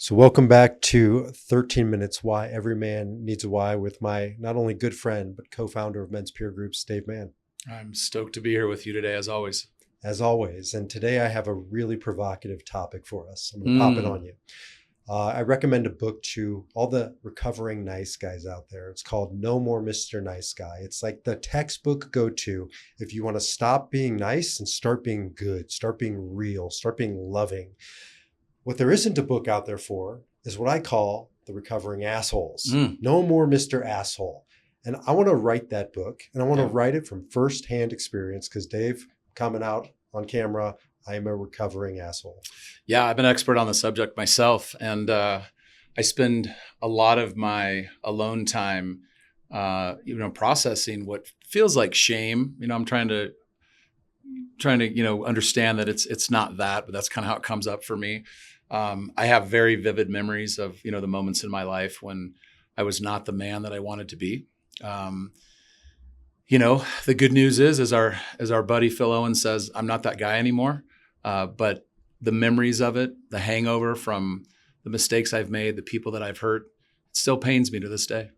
So welcome back to 13 Minutes Why Every Man Needs a Why with my not only good friend, but co-founder of Men's Peer Groups, Dave Mann. I'm stoked to be here with you today, as always. As always. And today I have a really provocative topic for us. I'm going to pop it on you. I recommend a book to all the recovering nice guys out there. It's called No More Mr. Nice Guy. It's like the textbook go-to if you want to stop being nice and start being good, start being real, start being loving. What there isn't a book out there for is what I call the recovering assholes. No more Mr. Asshole. And I want to write that book, and I want to write it from firsthand experience because Dave, coming out on camera, I am a recovering asshole. Yeah, I've been an expert on the subject myself, and I spend a lot of my alone time, processing what feels like shame. I'm trying to understand that it's not that, but that's kind of how it comes up for me. I have very vivid memories of the moments in my life when I was not the man that I wanted to be. The good news is, as our buddy Phil Owen says, I'm not that guy anymore. But the memories of it, the hangover from the mistakes I've made, the people that I've hurt, it still pains me to this day.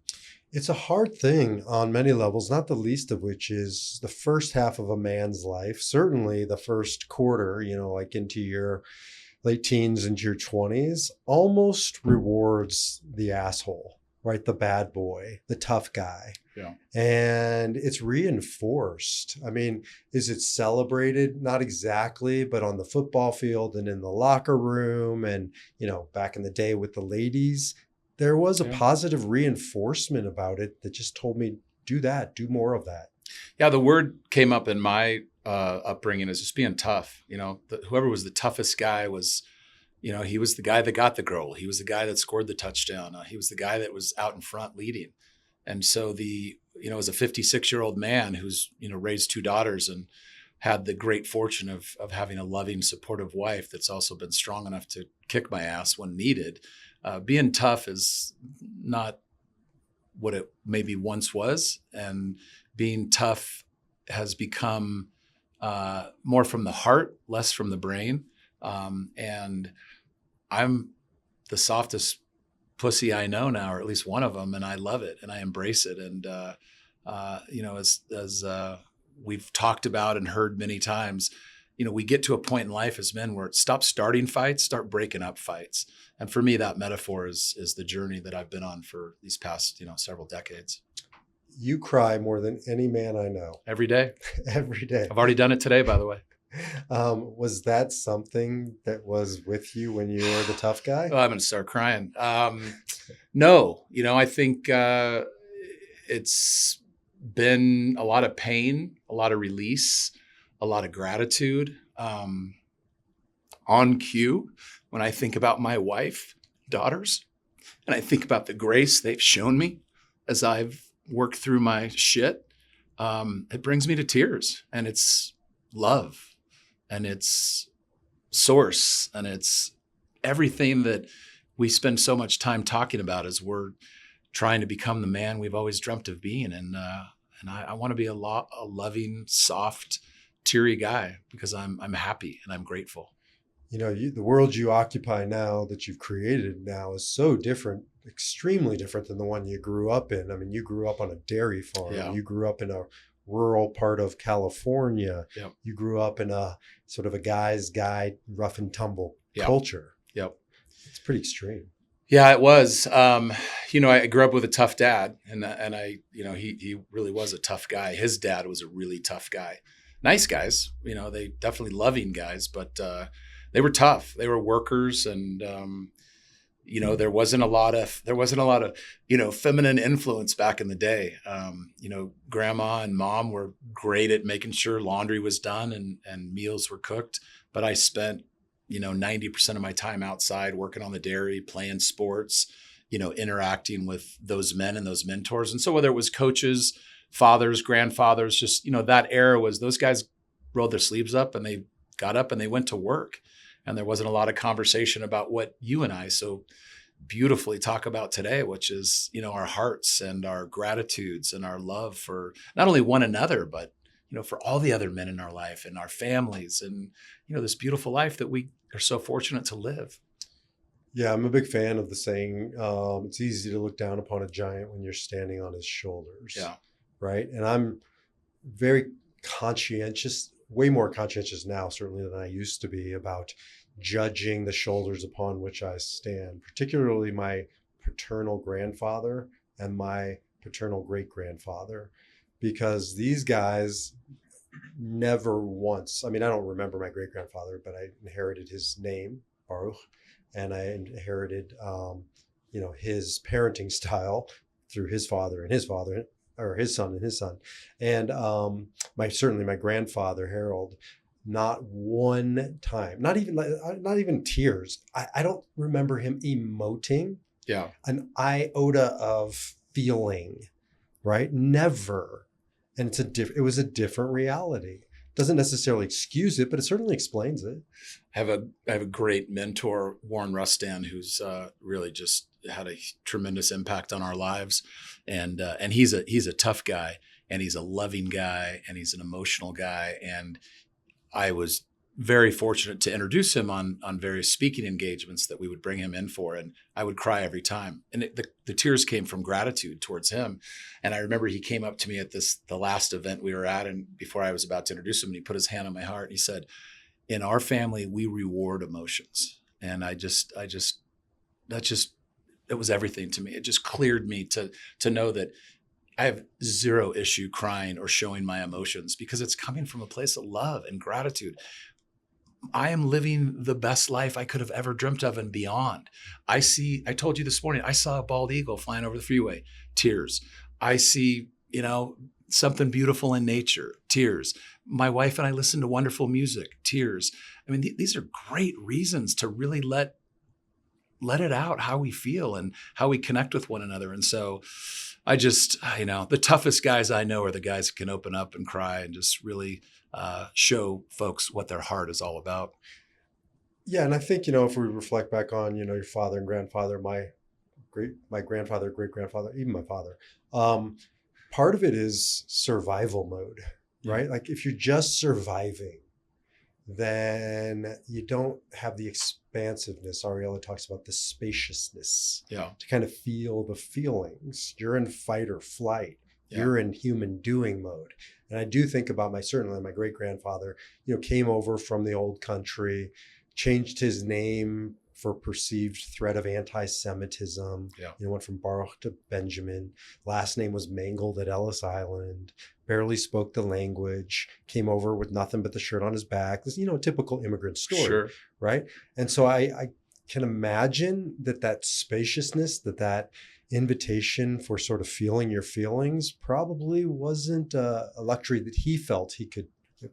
It's a hard thing on many levels, not the least of which is the first half of a man's life. Certainly the first quarter, like into your late teens into your 20s, almost rewards the asshole, right? The bad boy, the tough guy. Yeah. And it's reinforced. I mean, is it celebrated? Not exactly, but on the football field and in the locker room and, back in the day with the ladies, there was a positive reinforcement about it that just told me, do that, do more of that. Yeah, the word came up in my upbringing as just being tough. Whoever was the toughest guy was, he was the guy that got the girl. He was the guy that scored the touchdown. He was the guy that was out in front leading. And so as a 56-year-old man who's, raised two daughters and had the great fortune of having a loving, supportive wife that's also been strong enough to kick my ass when needed, being tough is not what it maybe once was. And being tough has become more from the heart, less from the brain. And I'm the softest pussy I know now, or at least one of them, and I love it and I embrace it. And as we've talked about and heard many times, we get to a point in life as men where stop starting fights, start breaking up fights. And for me, that metaphor is the journey that I've been on for these past several decades. You cry more than any man I know. Every day. Every day. I've already done it today, by the way. Was that something that was with you when you were the tough guy? Oh, I'm going to start crying. No, I think it's been a lot of pain, a lot of release, a lot of gratitude. On cue, when I think about my wife, daughters, and I think about the grace they've shown me as I've worked through my shit, it brings me to tears. And it's love. And it's source, and it's everything that we spend so much time talking about as we're trying to become the man we've always dreamt of being. And I want to be a loving, soft, teary guy because I'm happy and I'm grateful. The world you occupy now that you've created now is so different, extremely different than the one you grew up in. I mean, you grew up on a dairy farm. Yeah. You grew up in a rural part of California. Yep. You grew up in a sort of a guy's guy, rough and tumble culture. Yep. It's pretty extreme. Yeah, it was. I grew up with a tough dad, and he really was a tough guy. His dad was a really tough guy. Nice guys, they definitely loving guys, but they were tough. They were workers, and there wasn't a lot of feminine influence back in the day. Grandma and mom were great at making sure laundry was done and meals were cooked. But I spent, 90% of my time outside working on the dairy, playing sports, interacting with those men and those mentors. And so whether it was coaches, fathers, grandfathers, just, that era was those guys rolled their sleeves up and they got up and they went to work. And there wasn't a lot of conversation about what you and I so beautifully talk about today, which is, our hearts and our gratitudes and our love for not only one another, but, for all the other men in our life and our families and, this beautiful life that we are so fortunate to live. Yeah, I'm a big fan of the saying, it's easy to look down upon a giant when you're standing on his shoulders, Yeah. right? And I'm very conscientious, way more conscientious now, certainly than I used to be, about judging the shoulders upon which I stand, particularly my paternal grandfather and my paternal great grandfather, because these guys never once, I mean, I don't remember my great grandfather, but I inherited his name, Baruch, and I inherited, his parenting style through his father and his father, or his son and his son. And certainly my grandfather, Harold, not one time, not even tears. I don't remember him emoting Yeah. an iota of feeling, right? Never. And it was a different reality. Doesn't necessarily excuse it, but it certainly explains it. I have a great mentor, Warren Rustan, who's really just had a tremendous impact on our lives, and he's a tough guy, and he's a loving guy, and he's an emotional guy, and I was very fortunate to introduce him on various speaking engagements that we would bring him in for, and I would cry every time, and the tears came from gratitude towards him. And I remember he came up to me at the last event we were at, and before I was about to introduce him, and he put his hand on my heart, and he said, "In our family, we reward emotions." And it was everything to me. It just cleared me to know that I have zero issue crying or showing my emotions, because it's coming from a place of love and gratitude. I am living the best life I could have ever dreamt of and beyond. I told you this morning, I saw a bald eagle flying over the freeway, tears. I see, something beautiful in nature, tears. My wife and I listen to wonderful music, tears. I mean, these are great reasons to really let it out how we feel and how we connect with one another. And so I just, the toughest guys I know are the guys that can open up and cry and just really show folks what their heart is all about. Yeah, and I think, if we reflect back on, your father and grandfather, my grandfather, great grandfather, even my father, part of it is survival mode, right? Like if you're just surviving, then you don't have the expansiveness. Ariella talks about the spaciousness to kind of feel the feelings. You're in fight or flight. Yeah. You're in human doing mode. And I do think about certainly my great grandfather, came over from the old country, changed his name for perceived threat of anti-Semitism. Yeah. Went from Baruch to Benjamin. Last name was mangled at Ellis Island. Barely spoke the language. Came over with nothing but the shirt on his back. This, typical immigrant story, sure. Right? And so I can imagine that spaciousness, that invitation for sort of feeling your feelings probably wasn't a luxury that he felt he could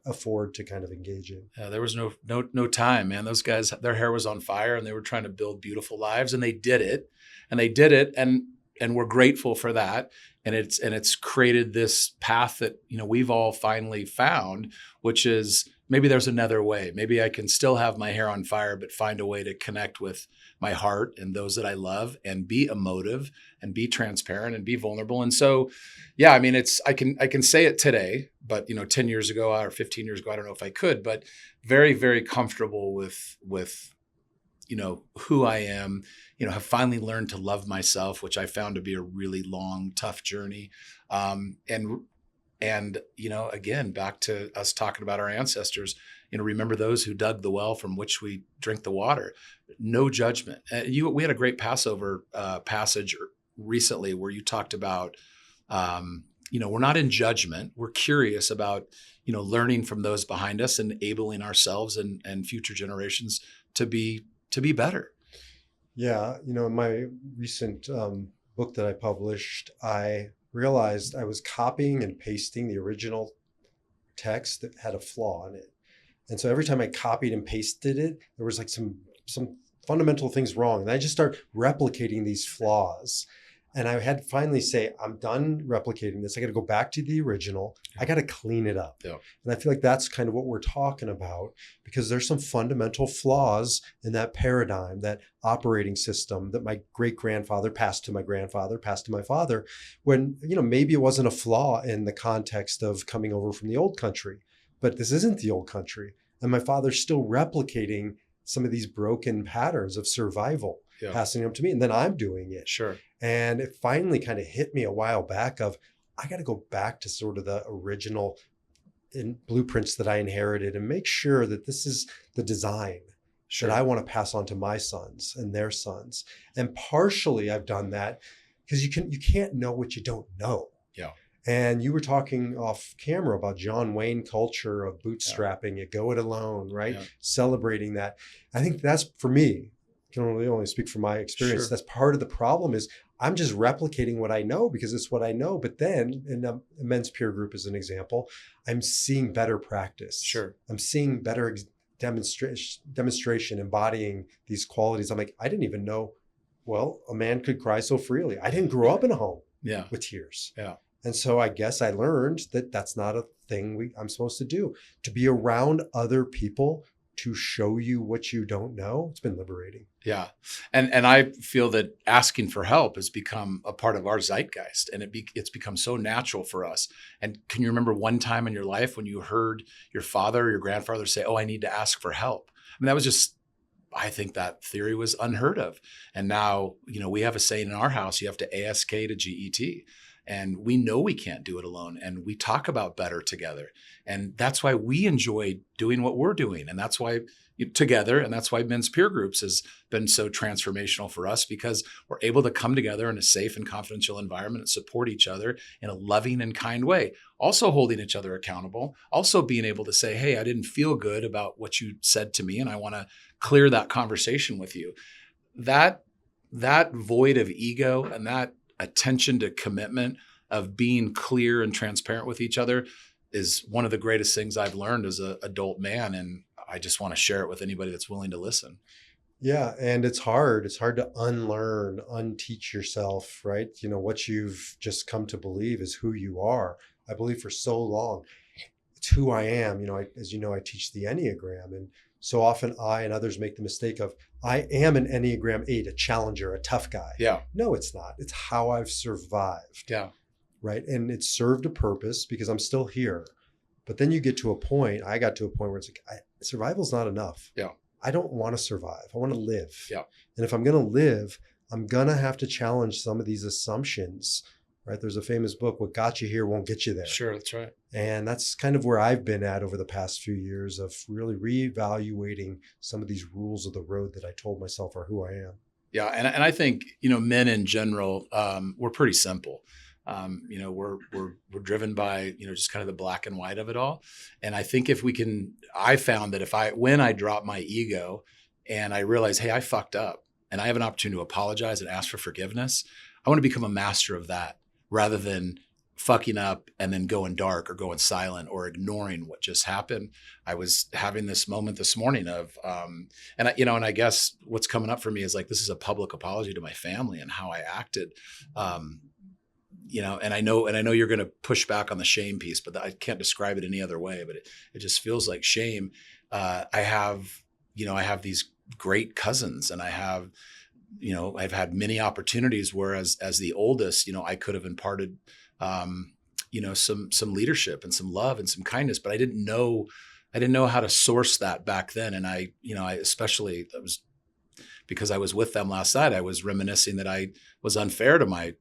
afford to kind of engage in. Yeah, there was no time, man. Those guys, their hair was on fire and they were trying to build beautiful lives, and they did it. And we're grateful for that. And it's created this path that, we've all finally found, which is maybe there's another way. Maybe I can still have my hair on fire, but find a way to connect with my heart and those that I love, and be emotive and be transparent and be vulnerable. And so, yeah, I mean, I can say it today, but 10 years ago or 15 years ago, I don't know if I could, but very, very comfortable with who I am, have finally learned to love myself, which I found to be a really long, tough journey. And again, back to us talking about our ancestors, remember those who dug the well from which we drink the water. No judgment. We had a great Passover passage recently where you talked about, we're not in judgment. We're curious about, learning from those behind us, and enabling ourselves and future generations to be better. Yeah. In my recent book that I published, I realized I was copying and pasting the original text that had a flaw in it. And so every time I copied and pasted it, there was like some fundamental things wrong. And I just started replicating these flaws. And I had to finally say, I'm done replicating this. I got to go back to the original. I got to clean it up. Yeah. And I feel like that's kind of what we're talking about, because there's some fundamental flaws in that paradigm, that operating system that my great grandfather passed to my grandfather, passed to my father, when, maybe it wasn't a flaw in the context of coming over from the old country, but this isn't the old country. And my father's still replicating some of these broken patterns of survival, Yeah. passing them to me, and then I'm doing it. Sure. And it finally kind of hit me a while back of, I got to go back to sort of the original blueprints that I inherited and make sure that this is the design Sure. that I want to pass on to my sons and their sons. And partially I've done that because you can't know what you don't know. Yeah. And you were talking off camera about John Wayne culture of bootstrapping, you go it alone, right? Yeah. Celebrating that. I think that's, for me, I can only speak from my experience. Sure. That's part of the problem is I'm just replicating what I know because it's what I know. But then in a men's peer group as an example, I'm seeing better practice. Sure. I'm seeing better demonstration, embodying these qualities. I'm like, I didn't even know, well, a man could cry so freely. I didn't grow up in a home with tears. Yeah. And so I guess I learned that that's not a thing I'm supposed to do. To be around other people to show you what you don't know, it's been liberating. Yeah. And I feel that asking for help has become a part of our zeitgeist, and it's become so natural for us. And can you remember one time in your life when you heard your father or your grandfather say, "Oh, I need to ask for help"? I mean, that was just, I think that theory was unheard of. And now, we have a saying in our house, you have to ASK to GET. And we know we can't do it alone. And we talk about better together. And that's why we enjoy doing what we're doing. And that's why together, and that's why men's peer groups has been so transformational for us, because we're able to come together in a safe and confidential environment and support each other in a loving and kind way. Also holding each other accountable, also being able to say, "Hey, I didn't feel good about what you said to me, and I want to clear that conversation with you." That void of ego and that attention to commitment of being clear and transparent with each other is one of the greatest things I've learned as an adult man. And I just want to share it with anybody that's willing to listen. Yeah. And it's hard. It's hard to unlearn, unteach yourself, right? What you've just come to believe is who you are. I believe for so long, it's who I am. As you know, I teach the Enneagram, and so often I and others make the mistake of, I am an Enneagram 8, a challenger, a tough guy. Yeah. No, it's not. It's how I've survived. Yeah. Right. And it served a purpose because I'm still here. But then I got to a point where it's like, survival's not enough. Yeah. I don't want to survive. I want to live. Yeah. And if I'm going to live, I'm going to have to challenge some of these assumptions, right? There's a famous book, "What got you here won't get you there." Sure. That's right. And that's kind of where I've been at over the past few years of really reevaluating some of these rules of the road that I told myself are who I am. Yeah. And I think, men in general, we're pretty simple. We're driven by, just kind of the black and white of it all. And I think I found that when I drop my ego and I realize, hey, I fucked up and I have an opportunity to apologize and ask for forgiveness, I want to become a master of that rather than fucking up and then going dark or going silent or ignoring what just happened. I was having this moment this morning of, and I guess what's coming up for me is like, this is a public apology to my family and how I acted. And I know you're going to push back on the shame piece, but I can't describe it any other way, but it just feels like shame. I have these great cousins, and I've had many opportunities where as the oldest, I could have imparted, some leadership and some love and some kindness, but I didn't know how to source that back then. And I was because I was with them last night, I was reminiscing that I was unfair to my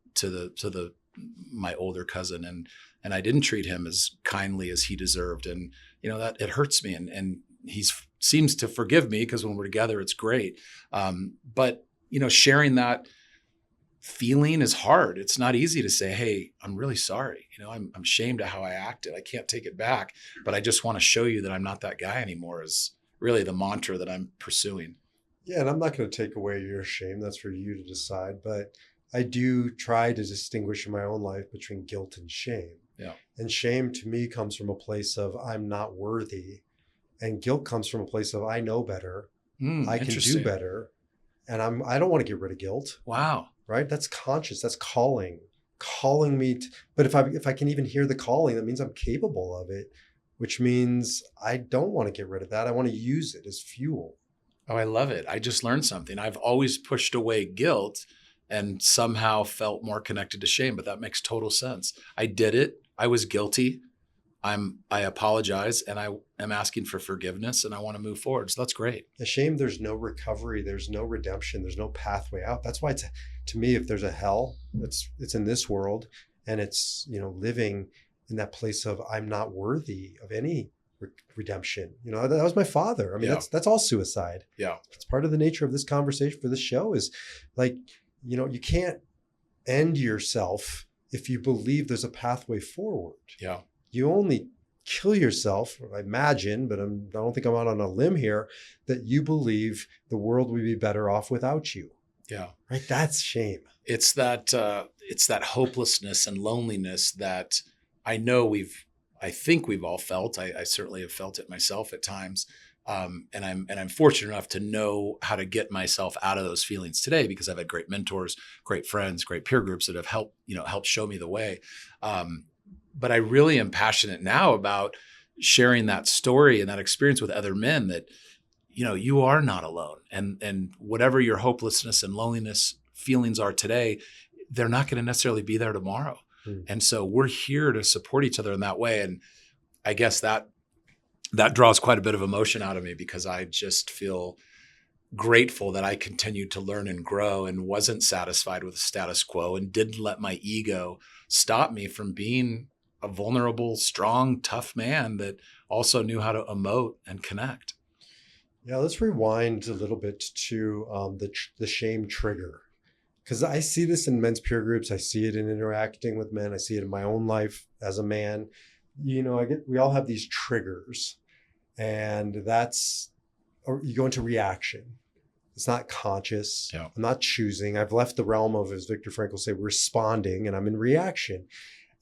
older cousin, and I didn't treat him as kindly as he deserved. And, that it hurts me, and he seems to forgive me because when we're together, it's great. But, sharing that feeling is hard. It's not easy to say, "Hey, I'm really sorry. I'm ashamed of how I acted. I can't take it back, but I just want to show you that I'm not that guy anymore," is really the mantra that I'm pursuing. Yeah. And I'm not going to take away your shame. That's for you to decide. But I do try to distinguish in my own life between guilt and shame. Yeah. And shame to me comes from a place of I'm not worthy. And guilt comes from a place of I know better. I can do better. And I don't want to get rid of guilt. Wow. Right? That's conscious. That's calling me. But if I can even hear the calling, that means I'm capable of it, which means I don't want to get rid of that. I want to use it as fuel. Oh, I love it. I just learned something. I've always pushed away guilt and somehow felt more connected to shame, but that makes total sense. I did it. I was guilty. I apologize and I am asking for forgiveness and I want to move forward. So that's great. A shame there's no recovery, there's no redemption, there's no pathway out. That's why it's, to me, if there's a hell, it's in this world, and it's, living in that place of I'm not worthy of any redemption. That was my father. I mean, Yeah. that's all suicide. Yeah. It's part of the nature of this conversation for this show is like, you can't end yourself if you believe there's a pathway forward. Yeah. You only kill yourself, I imagine, but I don't think I'm out on a limb here, that you believe the world would be better off without you. Yeah. Right? That's shame. It's that hopelessness and loneliness that I know I think we've all felt. I certainly have felt it myself at times. And I'm fortunate enough to know how to get myself out of those feelings today because I've had great mentors, great friends, great peer groups that have helped show me the way. But I really am passionate now about sharing that story and that experience with other men that, you are not alone. And whatever your hopelessness and loneliness feelings are today, they're not going to necessarily be there tomorrow. And so we're here to support each other in that way. And I guess that draws quite a bit of emotion out of me because I just feel grateful that I continued to learn and grow and wasn't satisfied with the status quo and didn't let my ego stop me from being a vulnerable, strong, tough man that also knew how to emote and connect. Yeah, let's rewind a little bit to the shame trigger. Because I see this in men's peer groups. I see it in interacting with men. I see it in my own life as a man. We all have these triggers, and you go into reaction. It's not conscious. Yeah. I'm not choosing. I've left the realm of, as Viktor Frankl say, responding, and I'm in reaction.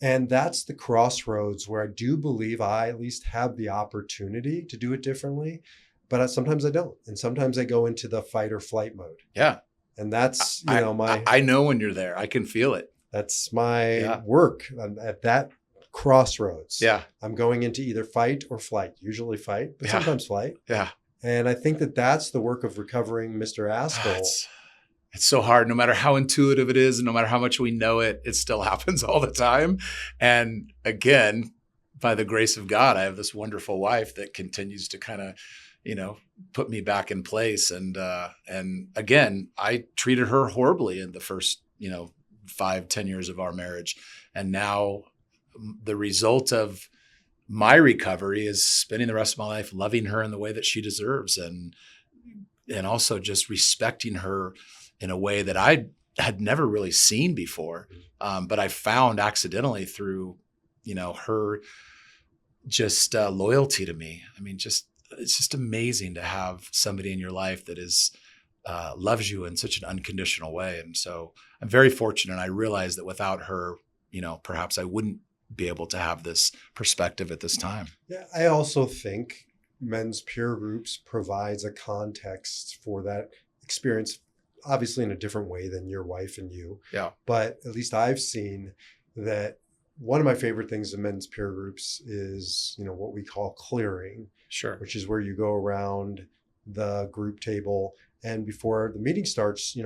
And that's the crossroads where I do believe I at least have the opportunity to do it differently, but sometimes I don't. And sometimes I go into the fight or flight mode. Yeah. And that's, I know when you're there. I can feel it. That's my work. I'm at that crossroads. Yeah. I'm going into either fight or flight, usually fight, but sometimes flight. Yeah. And I think that's the work of recovering Mr. Askell. It's so hard. No matter how intuitive it is and no matter how much we know it, it still happens all the time. And again, by the grace of God, I have this wonderful wife that continues to kind of, put me back in place. And again, I treated her horribly in the first, 5-10 years of our marriage. And now the result of my recovery is spending the rest of my life loving her in the way that she deserves. And also just respecting her in a way that I had never really seen before. But I found accidentally through, her just loyalty to me. I mean, it's just amazing to have somebody in your life that loves you in such an unconditional way. And so I'm very fortunate. I realize that without her, perhaps I wouldn't be able to have this perspective at this time. Yeah, I also think men's peer groups provides a context for that experience, obviously in a different way than your wife and you. Yeah. But at least I've seen that one of my favorite things in men's peer groups is, what we call clearing. Sure. Which is where you go around the group table, and before the meeting starts,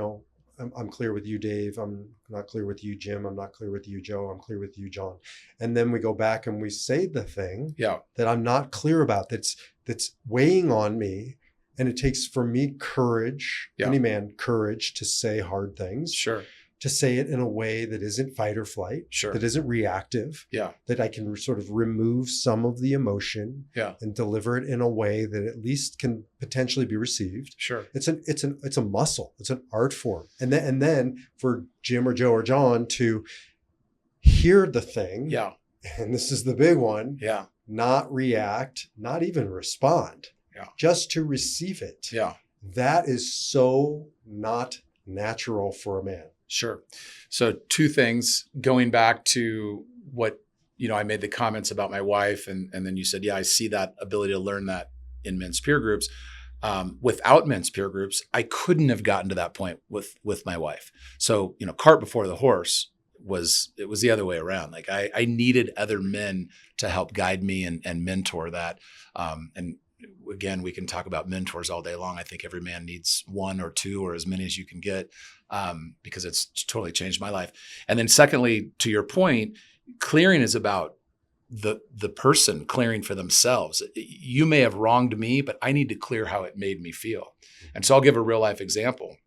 I'm clear with you, Dave. I'm not clear with you, Jim. I'm not clear with you, Joe. I'm clear with you, John. And then we go back and we say the thing that I'm not clear about, that's weighing on me. And it takes for me courage, any man courage to say hard things. Sure. To say it in a way that isn't fight or flight, that isn't reactive, that I can sort of remove some of the emotion and deliver it in a way that at least can potentially be received. Sure. It's a muscle. It's an art form. And then for Jim or Joe or John to hear the thing. Yeah. And this is the big one. Yeah. Not react, not even respond. Yeah. Just to receive it. Yeah. That is so not natural for a man. Sure. So two things, going back to what, I made the comments about my wife and then you said, I see that ability to learn that in men's peer groups. Without men's peer groups, I couldn't have gotten to that point with my wife. So, cart before the horse was the other way around. Like I needed other men to help guide me and mentor that. And again, we can talk about mentors all day long. I think every man needs one or two or as many as you can get, because it's totally changed my life. And then secondly, to your point, clearing is about the person clearing for themselves. You may have wronged me, but I need to clear how it made me feel. And so I'll give a real life example.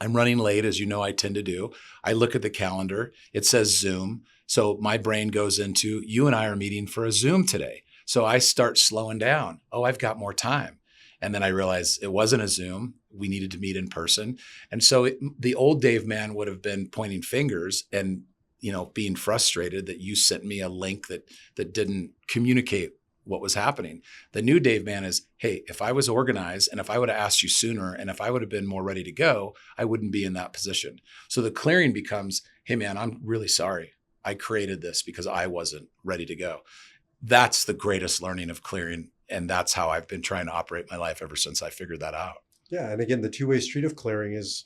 I'm running late, as you know I tend to do. I look at the calendar. It says Zoom. So my brain goes into, you and I are meeting for a Zoom today. So I start slowing down. Oh, I've got more time. And then I realized it wasn't a Zoom. We needed to meet in person. And so the old Dave Mann would have been pointing fingers and, being frustrated that you sent me a link that didn't communicate what was happening. The new Dave Mann is, hey, if I was organized and if I would have asked you sooner and if I would have been more ready to go, I wouldn't be in that position. So the clearing becomes, hey man, I'm really sorry. I created this because I wasn't ready to go. That's the greatest learning of clearing. And that's how I've been trying to operate my life ever since I figured that out. Yeah. And again, the two-way street of clearing is,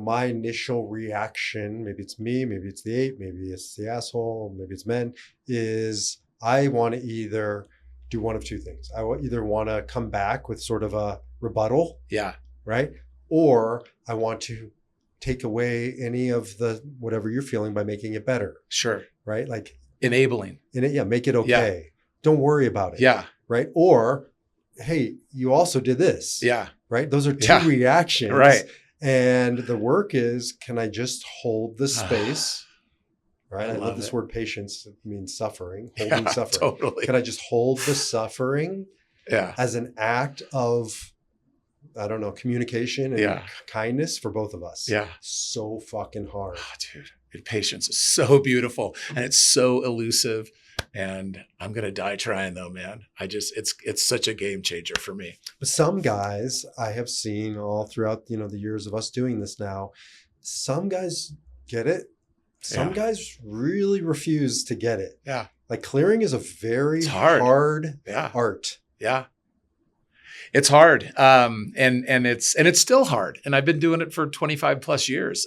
my initial reaction, maybe it's me, maybe it's the ape, maybe it's the asshole, maybe it's men, is I want to either do one of two things. I either want to come back with sort of a rebuttal. Yeah. Right. Or I want to take away any of the whatever you're feeling by making it better. Sure. Right. Like enabling. Make it okay. Yeah. Don't worry about it. Yeah. Right. Or, hey, you also did this. Yeah. Right. Those are two reactions. Right. And the work is, can I just hold the space? Right. I love this word patience. It means suffering, holding suffering. Totally. Can I just hold the suffering as an act of, I don't know, communication and kindness for both of us? Yeah. So fucking hard. Oh, dude, patience is so beautiful and it's so elusive. And I'm going to die trying though, man. It's such a game changer for me. But some guys I have seen all throughout, the years of us doing this now, some guys get it. Some guys really refuse to get it. Yeah. Like clearing is a very hard art. Yeah. It's hard. And it's still hard. And I've been doing it for 25 plus years.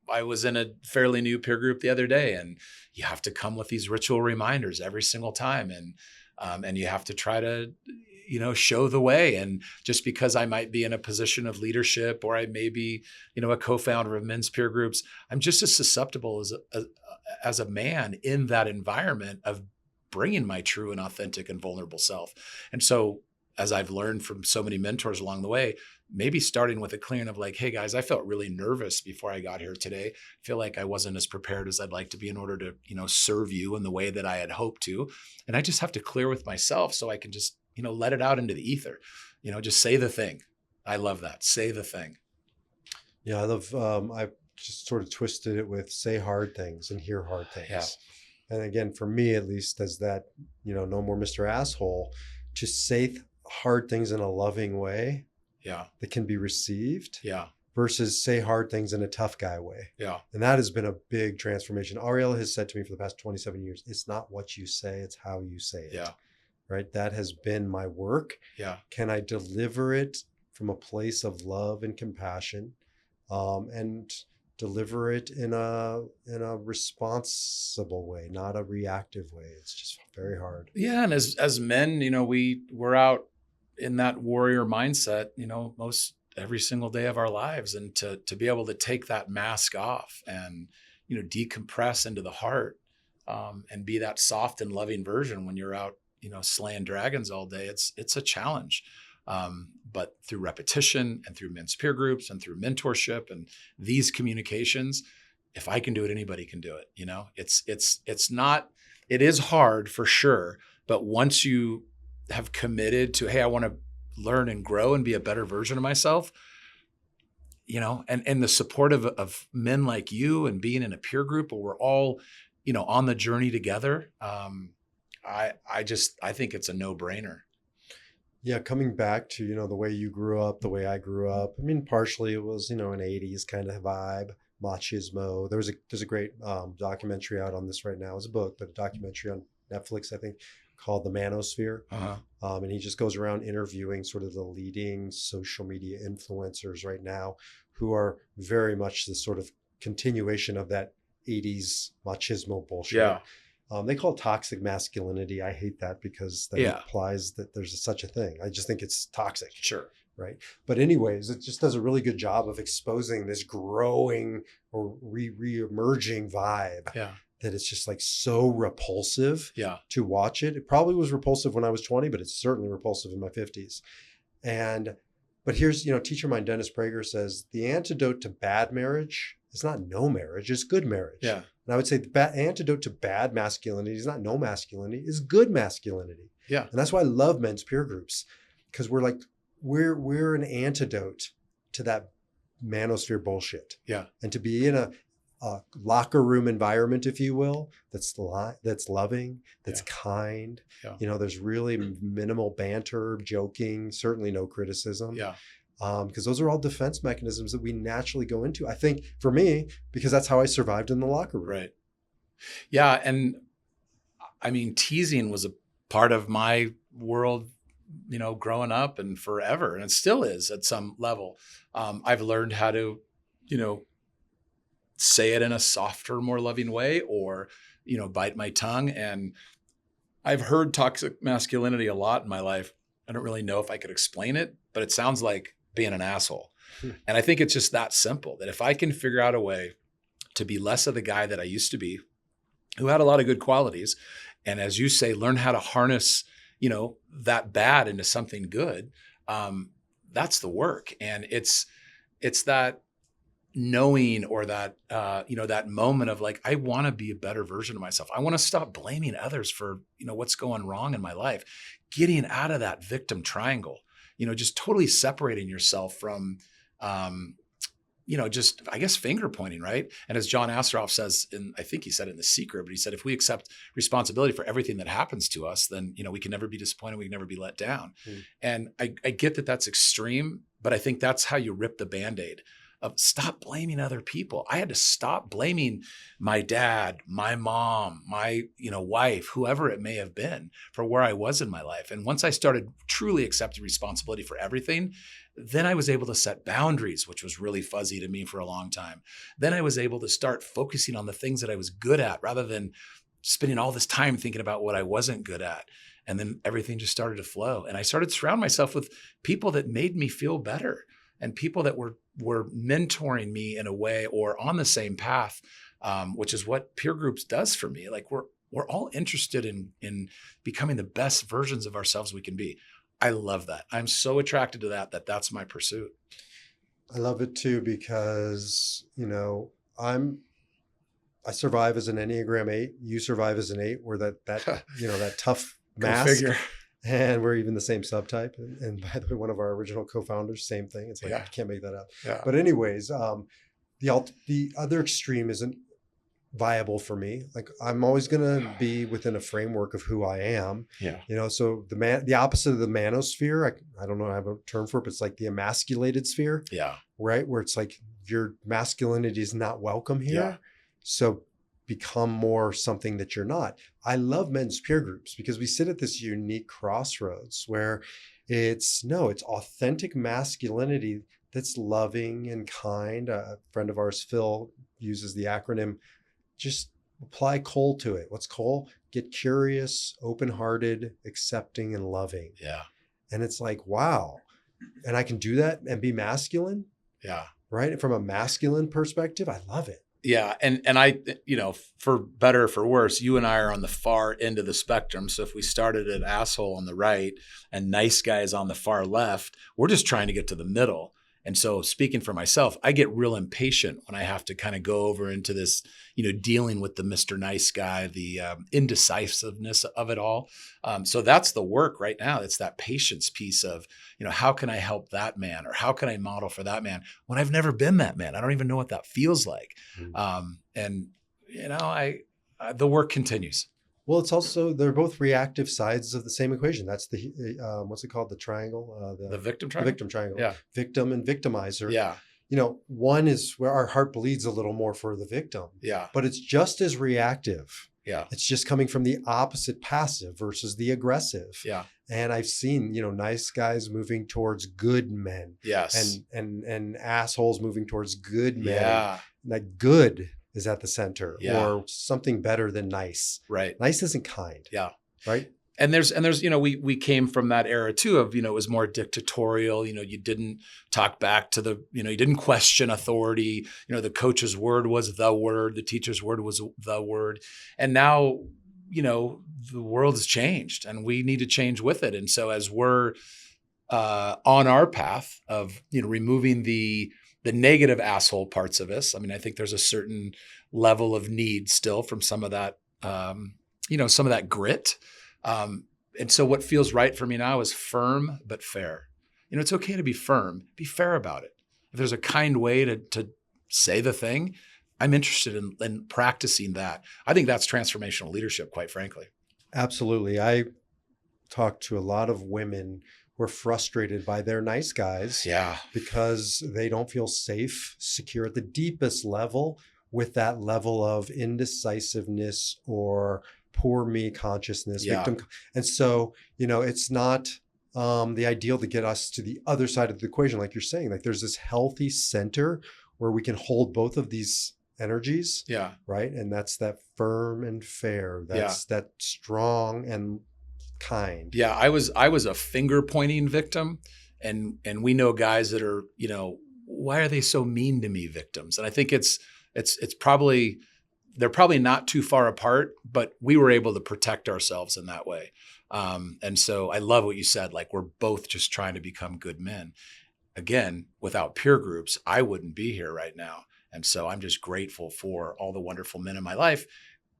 I was in a fairly new peer group the other day, and you have to come with these ritual reminders every single time. And you have to try to, show the way. And just because I might be in a position of leadership, or I may be, a co-founder of men's peer groups, I'm just as susceptible as a man in that environment of bringing my true and authentic and vulnerable self. And so as I've learned from so many mentors along the way, maybe starting with a clearing of like, hey guys, I felt really nervous before I got here today. I feel like I wasn't as prepared as I'd like to be in order to, serve you in the way that I had hoped to. And I just have to clear with myself so I can just, let it out into the ether, just say the thing. I love that. Say the thing. Yeah. I love, I've just sort of twisted it with say hard things and hear hard things. Yeah. And again, for me, at least as that, no more Mr. Asshole, to say hard things in a loving way. Yeah. That can be received. Yeah. Versus say hard things in a tough guy way. Yeah. And that has been a big transformation. Ariel has said to me for the past 27 years, it's not what you say, it's how you say it. Yeah. Right. That has been my work. Yeah. Can I deliver it from a place of love and compassion, and deliver it in a responsible way, not a reactive way? It's just very hard. Yeah. And as men, we're out in that warrior mindset, most every single day of our lives. And to be able to take that mask off and, decompress into the heart, and be that soft and loving version when you're out, slaying dragons all day, it's a challenge. But through repetition and through men's peer groups and through mentorship and these communications, if I can do it, anybody can do it. It is hard for sure. But once you have committed to, hey, I want to learn and grow and be a better version of myself, and the support of men like you and being in a peer group where we're all, on the journey together. I think it's a no-brainer. Yeah. Coming back to, the way you grew up, the way I grew up. I mean, partially it was, an 80s kind of vibe, machismo. There's a great documentary out on this right now. It's a book, but a documentary on Netflix, I think, called The Manosphere. Uh-huh. And he just goes around interviewing sort of the leading social media influencers right now who are very much the sort of continuation of that 80s machismo bullshit. Yeah. They call it toxic masculinity. I hate that because that implies that there's such a thing. I just think it's toxic. Sure. Right. But anyways, it just does a really good job of exposing this growing or re-emerging vibe. Yeah. that it's just like so repulsive Yeah. to watch it. It probably was repulsive when I was 20, but it's certainly repulsive in my 50s. But here's, teacher of mine, Dennis Prager, says the antidote to bad marriage is not no marriage, it's good marriage. Yeah. And I would say the antidote to bad masculinity is not no masculinity, is good masculinity. Yeah. And that's why I love men's peer groups, because we're an antidote to that manosphere bullshit. Yeah. And to be in a locker room environment, if you will, that's loving, that's kind. Yeah. There's really minimal banter, joking, certainly no criticism. Yeah. Because those are all defense mechanisms that we naturally go into. I think for me, because that's how I survived in the locker room. Right. Yeah. And I mean, teasing was a part of my world, growing up and forever. And it still is at some level. I've learned how to, say it in a softer, more loving way, or, bite my tongue. And I've heard toxic masculinity a lot in my life. I don't really know if I could explain it, but it sounds like being an asshole. And I think it's just that simple, that if I can figure out a way to be less of the guy that I used to be, who had a lot of good qualities, and as you say, learn how to harness, that bad into something good, that's the work. And it's that knowing, or that, that moment of like, I want to be a better version of myself. I want to stop blaming others for, what's going wrong in my life, getting out of that victim triangle, just totally separating yourself from, just, I guess, finger pointing, right? And as John Asseroff says, I think he said in The Secret, but he said, if we accept responsibility for everything that happens to us, then, we can never be disappointed. We can never be let down. And I get that that's extreme, but I think that's how you rip the Band-Aid of stop blaming other people. I had to stop blaming my dad, my mom, my, wife, whoever it may have been, for where I was in my life. And once I started truly accepting responsibility for everything, then I was able to set boundaries, which was really fuzzy to me for a long time. Then I was able to start focusing on the things that I was good at, rather than spending all this time thinking about what I wasn't good at. And then everything just started to flow. And I started to surround myself with people that made me feel better, and people that were mentoring me in a way, or on the same path, which is what peer groups does for me. Like we're all interested in becoming the best versions of ourselves we can be. I love that. I'm so attracted to that's my pursuit. I love it too, because, I survive as an Enneagram 8. You survive as an 8. We're that tough mask. Figure. And we're even the same subtype. And by the way, one of our original co-founders, same thing. It's like, I can't make that up. Yeah. But anyways, the other extreme isn't viable for me. Like, I'm always going to be within a framework of who I am. Yeah. So the opposite of the manosphere, I don't know, I have a term for it, but it's like the emasculated sphere. Yeah. Right. Where it's like your masculinity is not welcome here. Yeah. So become more something that you're not. I love men's peer groups because we sit at this unique crossroads where it's authentic masculinity that's loving and kind. A friend of ours, Phil, uses the acronym, just apply COLE to it. What's COLE? Get curious, open-hearted, accepting, and loving. Yeah. And it's like, wow. And I can do that and be masculine. Yeah. Right. And from a masculine perspective, I love it. Yeah. And I, for better or for worse, you and I are on the far end of the spectrum. So if we started at asshole on the right and nice guys on the far left, we're just trying to get to the middle. And so speaking for myself, I get real impatient when I have to kind of go over into this, dealing with the Mr. Nice Guy, the indecisiveness of it all. So that's the work right now. It's that patience piece of, how can I help that man, or how can I model for that man when I've never been that man? I don't even know what that feels like. And the work continues. Well, it's also, they're both reactive sides of the same equation. That's the, what's it called? The triangle? The victim triangle? The victim triangle. Yeah. Victim and victimizer. Yeah. One is where our heart bleeds a little more for the victim. Yeah. But it's just as reactive. Yeah. It's just coming from the opposite, passive versus the aggressive. Yeah. And I've seen, nice guys moving towards good men. Yes. And assholes moving towards good men. Yeah. That good is at the center, Yeah. or something better than nice. Right. Nice isn't kind. Yeah. Right. And there's, we came from that era too of, it was more dictatorial. You didn't talk back to you didn't question authority. The coach's word was the word, the teacher's word was the word. And now, the world has changed and we need to change with it. And so as we're on our path of, removing the negative asshole parts of us, I think there's a certain level of need still from some of that, some of that grit. And so what feels right for me now is firm, but fair. It's okay to be firm, be fair about it. If there's a kind way to say the thing, I'm interested in practicing that. I think that's transformational leadership, quite frankly. Absolutely. I talk to a lot of women who are frustrated by their nice guys because they don't feel safe, secure at the deepest level with that level of indecisiveness or poor me consciousness, victim. And so, it's not the ideal to get us to the other side of the equation. Like you're saying, like there's this healthy center where we can hold both of these energies. Yeah. Right. And that's that firm and fair. That's that strong and kind. Yeah. I was a finger pointing victim, and we know guys that are, why are they so mean to me victims? And I think it's probably, they're probably not too far apart, but we were able to protect ourselves in that way. And so I love what you said, like we're both just trying to become good men. Again, without peer groups, I wouldn't be here right now. And so I'm just grateful for all the wonderful men in my life,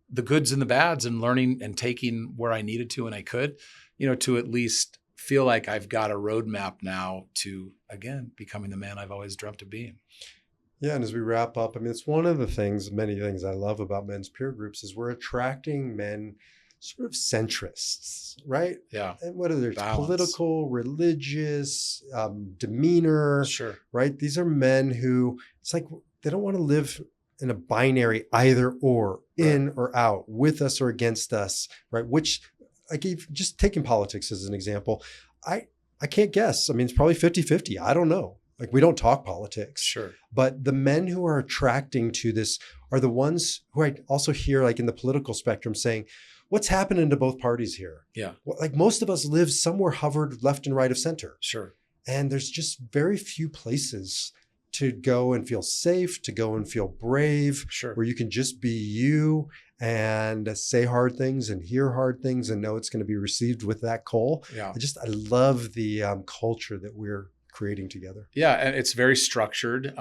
the goods and the bads, and learning and taking where I needed to and I could, to at least feel like I've got a roadmap now to, again, becoming the man I've always dreamt of being. Yeah. And as we wrap up, it's one of the things, many things I love about men's peer groups is we're attracting men sort of centrists, right? Yeah. And whether there's political, religious, demeanor, sure, right? These are men who, it's like, they don't want to live in a binary either or, in or out, with us or against us, right? Which, just taking politics as an example, I can't guess. It's probably 50-50. I don't know. Like, we don't talk politics. Sure. But the men who are attracting to this are the ones who I also hear, like in the political spectrum, saying, what's happening to both parties here? Yeah. Well, like most of us live somewhere hovered left and right of center. Sure. And there's just very few places to go and feel safe, to go and feel brave, sure, where you can just be you and say hard things and hear hard things and know it's going to be received with that coal. Yeah. I love the culture that we're creating together. Yeah. And it's very structured.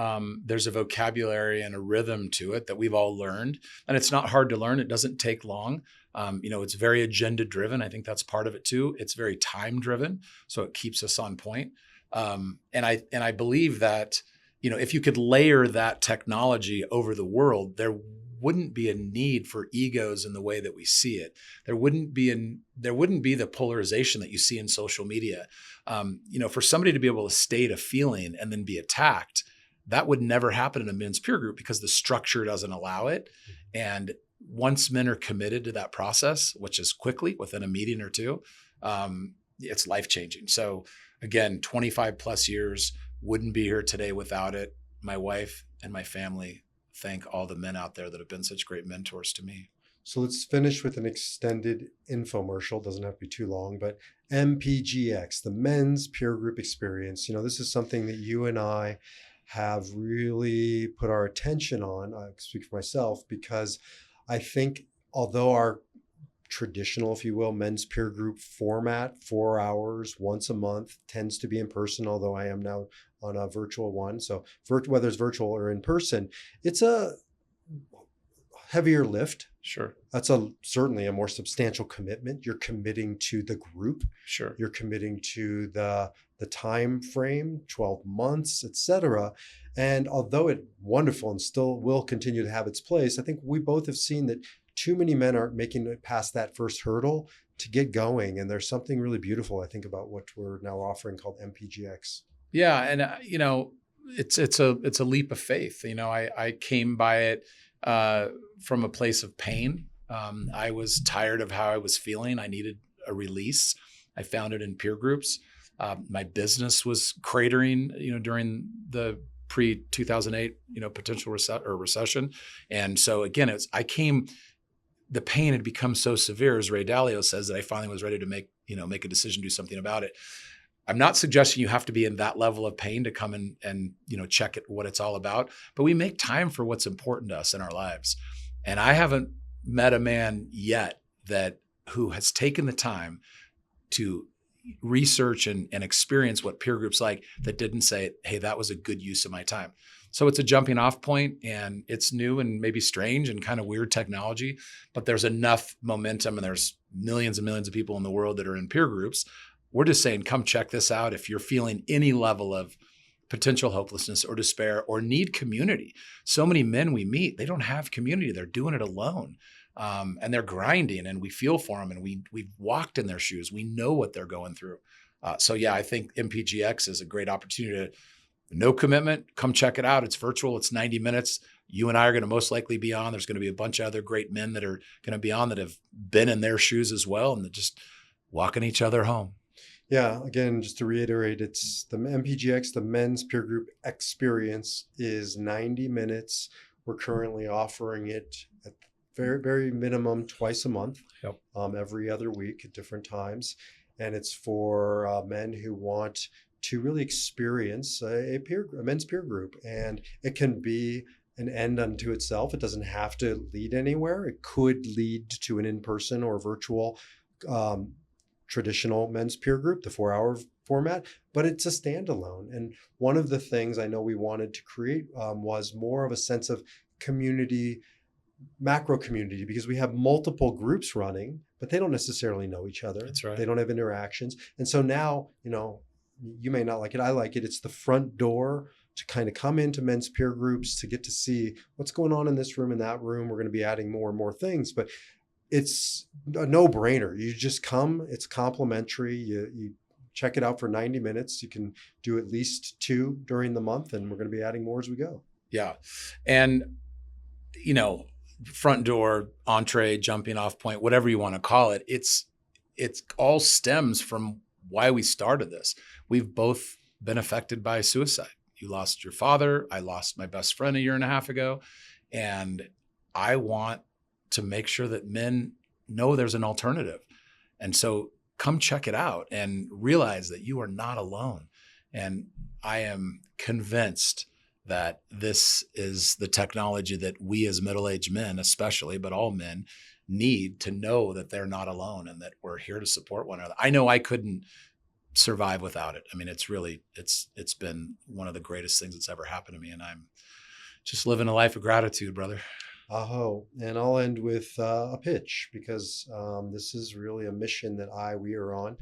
There's a vocabulary and a rhythm to it that we've all learned, and it's not hard to learn. It doesn't take long. It's very agenda driven. I think that's part of it too. It's very time driven. So it keeps us on point. And I believe that, if you could layer that technology over the world, there wouldn't be a need for egos in the way that we see it. There wouldn't be the polarization that you see in social media. For somebody to be able to state a feeling and then be attacked, that would never happen in a men's peer group because the structure doesn't allow it. And once men are committed to that process, which is quickly within a meeting or two, it's life-changing. So again, 25 plus years, wouldn't be here today without it. My wife and my family thank all the men out there that have been such great mentors to me. So let's finish with an extended infomercial. Doesn't have to be too long, but MPGX, the men's peer group experience. This is something that you and I have really put our attention on. I speak for myself because I think although our traditional, if you will, men's peer group format, 4 hours once a month, tends to be in person, although I am now on a virtual one. So whether it's virtual or in person, it's a heavier lift. Sure. That's certainly a more substantial commitment. You're committing to the group. Sure. You're committing to the time frame, 12 months, et cetera. And although it's wonderful and still will continue to have its place, I think we both have seen that too many men aren't making it past that first hurdle to get going. And there's something really beautiful, I think, about what we're now offering called MPGX. Yeah. And, it's a leap of faith. I came by it from a place of pain. I was tired of how I was feeling. I needed a release. I found it in peer groups. My business was cratering, during the pre-2008, potential recession. And so again, I came the pain had become so severe, as Ray Dalio says, that I finally was ready to make a decision, do something about it. I'm not suggesting you have to be in that level of pain to come and check it, what it's all about, but we make time for what's important to us in our lives. And I haven't met a man yet who has taken the time to research and experience what peer groups like that didn't say, hey, that was a good use of my time. So it's a jumping off point, and it's new and maybe strange and kind of weird technology, but there's enough momentum, and there's millions and millions of people in the world that are in peer groups. We're just saying, come check this out if you're feeling any level of potential hopelessness or despair or need community. So many men we meet, they don't have community. They're doing it alone. And they're grinding, and we feel for them, and we've walked in their shoes. We know what they're going through. So yeah, I think MPGX is a great opportunity to, no commitment, come check it out. It's virtual. It's 90 minutes. You and I are going to most likely be on. There's going to be a bunch of other great men that are going to be on that have been in their shoes as well, and they're just walking each other home. Yeah, again, just to reiterate, it's the MPGX, the men's peer group experience, is 90 minutes. We're currently offering it at very, very minimum twice a month, Yep. Every other week at different times. And it's for men who want to really experience a men's peer group. And it can be an end unto itself. It doesn't have to lead anywhere. It could lead to an in-person or virtual traditional men's peer group, the 4-hour format, but it's a standalone. And one of the things I know we wanted to create was more of a sense of community, macro community, because we have multiple groups running, but they don't necessarily know each other. That's right. They don't have interactions. And so now, you may not like it. I like it. It's the front door to kind of come into men's peer groups, to get to see what's going on in this room and that room. We're going to be adding more and more things, but it's a no-brainer. You just come. It's complimentary. You check it out for 90 minutes. You can do at least 2 during the month, and we're going to be adding more as we go. Yeah. And, front door, entree, jumping off point, whatever you want to call it, it's all stems from why we started this. We've both been affected by suicide. You lost your father. I lost my best friend a year and a half ago. And I want to make sure that men know there's an alternative. And so come check it out and realize that you are not alone. And I am convinced that this is the technology that we as middle-aged men, especially, but all men, need to know that they're not alone and that we're here to support one another. I know I couldn't survive without it. I mean, it's been one of the greatest things that's ever happened to me. And I'm just living a life of gratitude, brother. Aho. And I'll end with a pitch, because this is really a mission that we are on.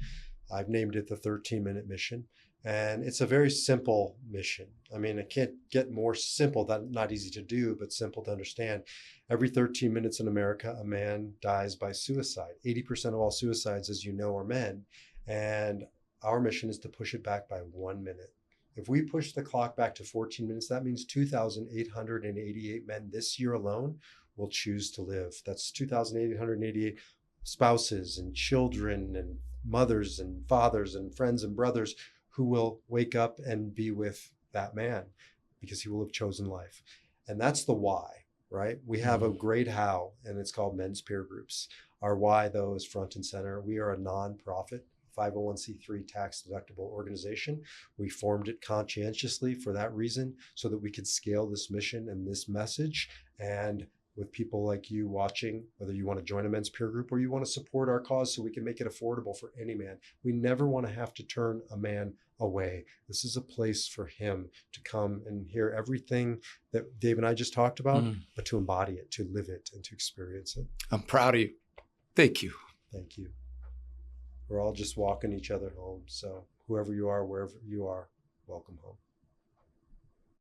I've named it the 13-minute mission. And it's a very simple mission. I mean, it can't get more simple. That's not easy to do, but simple to understand. Every 13 minutes in America, a man dies by suicide. 80% of all suicides, as you know, are men. And our mission is to push it back by 1 minute. If we push the clock back to 14 minutes, that means 2,888 men this year alone will choose to live. That's 2,888 spouses and children and mothers and fathers and friends and brothers who will wake up and be with that man because he will have chosen life. And that's the why, right? We have a great how, and it's called men's peer groups. Our why, though, is front and center. We are a nonprofit, 501c3 tax-deductible organization. We formed it conscientiously for that reason, so that we could scale this mission and this message. And with people like you watching, whether you want to join a men's peer group or you want to support our cause so we can make it affordable for any man. We never want to have to turn a man away. This is a place for him to come and hear everything that Dave and I just talked about, but to embody it, to live it, and to experience it. I'm proud of you. Thank you. Thank you. We're all just walking each other home. So whoever you are, wherever you are, welcome home.